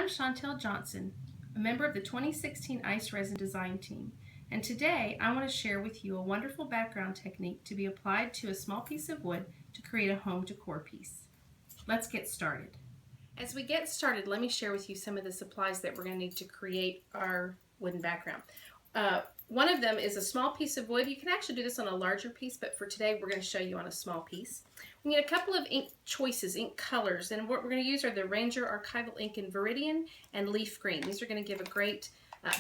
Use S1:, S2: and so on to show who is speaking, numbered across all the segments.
S1: Chantel Johnson, a member of the 2016 ICE Resin Design Team, and today I want to share with you a wonderful background technique to be applied to a small piece of wood to create a home decor piece. Let's get started. As we get started, let me share with you some of the supplies that we're going to need to create our wooden background. One of them is a small piece of wood. You can actually do this on a larger piece, but for today we're going to show you on a small piece. We need a couple of ink choices, ink colors, and what we're going to use are the Ranger Archival ink in Viridian and Leaf Green. These are going to give a great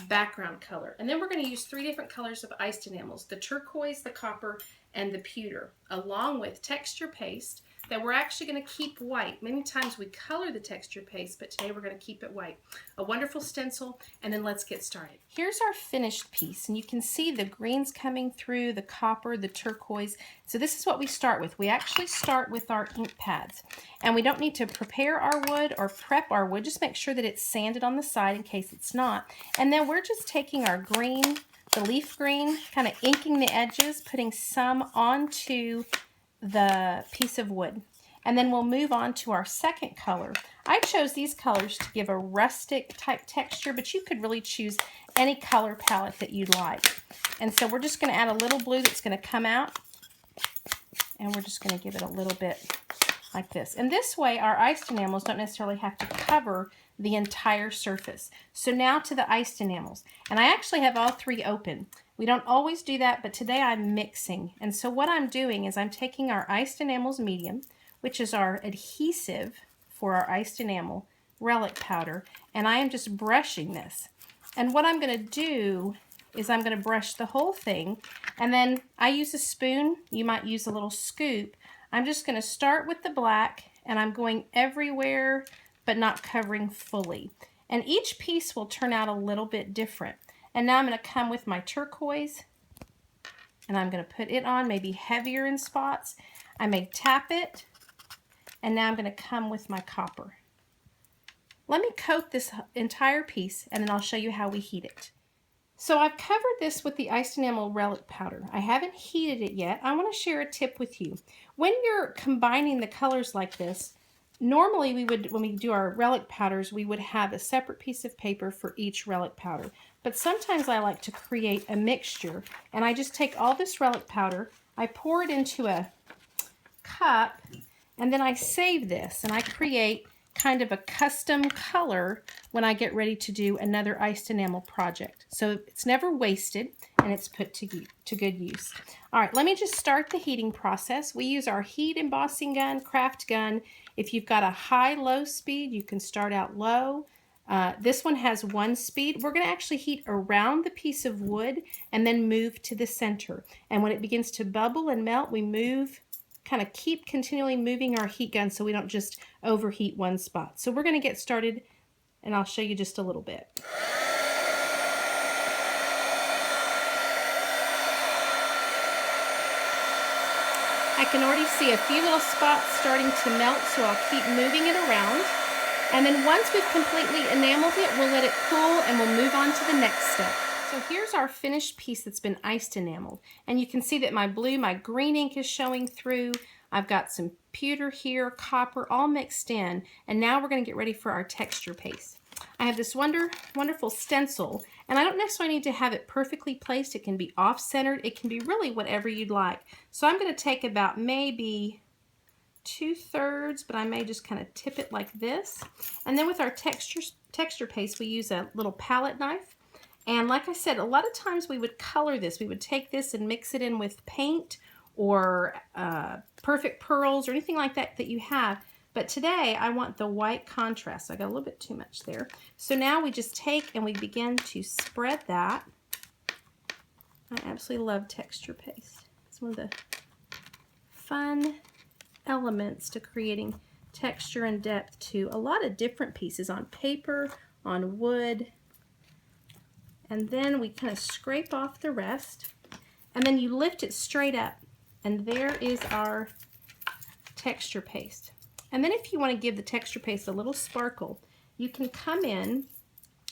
S1: background color. And then we're going to use three different colors of iced enamels, the turquoise, the copper, and the pewter, along with texture paste that we're actually going to keep white. Many times we color the texture paste, but today we're going to keep it white. A wonderful stencil, and then let's get started. Here's our finished piece, and you can see the greens coming through, the copper, the turquoise. So this is what we start with. We actually start with our ink pads, and we don't need to prepare our wood or prep our wood. Just make sure that it's sanded on the side in case it's not. And then we're just taking our green, the leaf green, kind of inking the edges, putting some onto the piece of wood, and then we'll move on to our second color. I chose these colors to give a rustic type texture, but you could really choose any color palette that you'd like. And so we're just going to add a little blue that's going to come out, and we're just going to give it a little bit like this. And this way our iced enamels don't necessarily have to cover the entire surface. So now to the iced enamels, and I actually have all three open. We don't always do that, but today I'm mixing. And so what I'm doing is I'm taking our iced enamels medium, which is our adhesive for our iced enamel relic powder, and I am just brushing this. And what I'm going to do is I'm going to brush the whole thing, and then I use a spoon. You might use a little scoop. I'm just going to start with the black, and I'm going everywhere but not covering fully. And each piece will turn out a little bit different. And now I'm going to come with my turquoise, and I'm going to put it on, maybe heavier in spots. I may tap it, and now I'm going to come with my copper. Let me coat this entire piece, and then I'll show you how we heat it. So I've covered this with the iced enamel relic powder. I haven't heated it yet. I want to share a tip with you. When you're combining the colors like this, normally we would, when we do our relic powders, we would have a separate piece of paper for each relic powder. But sometimes I like to create a mixture, and I just take all this relic powder, I pour it into a cup, and then I save this, and I create kind of a custom color when I get ready to do another iced enamel project. So it's never wasted, and it's put to good use. All right, let me just start the heating process. We use our heat embossing gun, craft gun. If you've got a high-low speed, you can start out low. This one has one speed. We're going to actually heat around the piece of wood and then move to the center. And when it begins to bubble and melt, we move, kind of keep continually moving our heat gun so we don't just overheat one spot. So we're going to get started, and I'll show you just a little bit. I can already see a few little spots starting to melt, so I'll keep moving it around. And then once we've completely enameled it, we'll let it cool and we'll move on to the next step. So here's our finished piece that's been iced enameled. And you can see that my blue, my green ink is showing through. I've got some pewter here, copper, all mixed in. And now we're going to get ready for our texture paste. I have this wonderful stencil, and I don't necessarily need to have it perfectly placed. It can be off-centered. It can be really whatever you'd like. So I'm going to take about maybe 2/3, but I may just kind of tip it like this. And then with our texture paste, we use a little palette knife. And like I said, a lot of times we would color this. We would take this and mix it in with paint or perfect pearls or anything like that that you have. But today I want the white contrast. I got a little bit too much there. So now we just take and we begin to spread that. I absolutely love texture paste. It's one of the fun elements to creating texture and depth to a lot of different pieces on paper, on wood. And then we kind of scrape off the rest, and then you lift it straight up, and there is our texture paste. And then if you want to give the texture paste a little sparkle, you can come in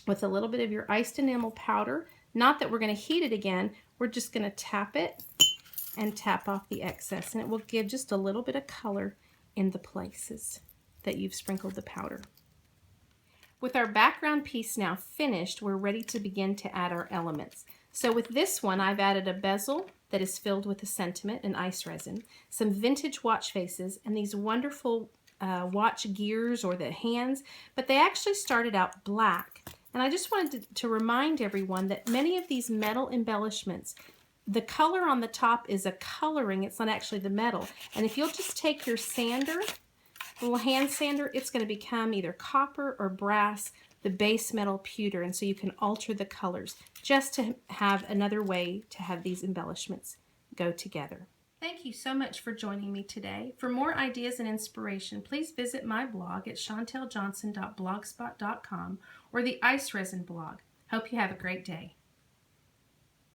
S1: with a little bit of your iced enamel powder. Not that we're going to heat it again, we're just going to tap it and tap off the excess, and it will give just a little bit of color in the places that you've sprinkled the powder. With our background piece now finished, we're ready to begin to add our elements. So with this one, I've added a bezel that is filled with a sentiment and ice resin, some vintage watch faces, and these wonderful watch gears or the hands, but they actually started out black. And I just wanted to remind everyone that many of these metal embellishments, the color on the top is a coloring, it's not actually the metal. And if you'll just take your sander, little hand sander, it's going to become either copper or brass, the base metal pewter, and so you can alter the colors just to have another way to have these embellishments go together. Thank you so much for joining me today. For more ideas and inspiration, please visit my blog at chanteljohnson.blogspot.com or the ICE Resin blog. Hope you have a great day.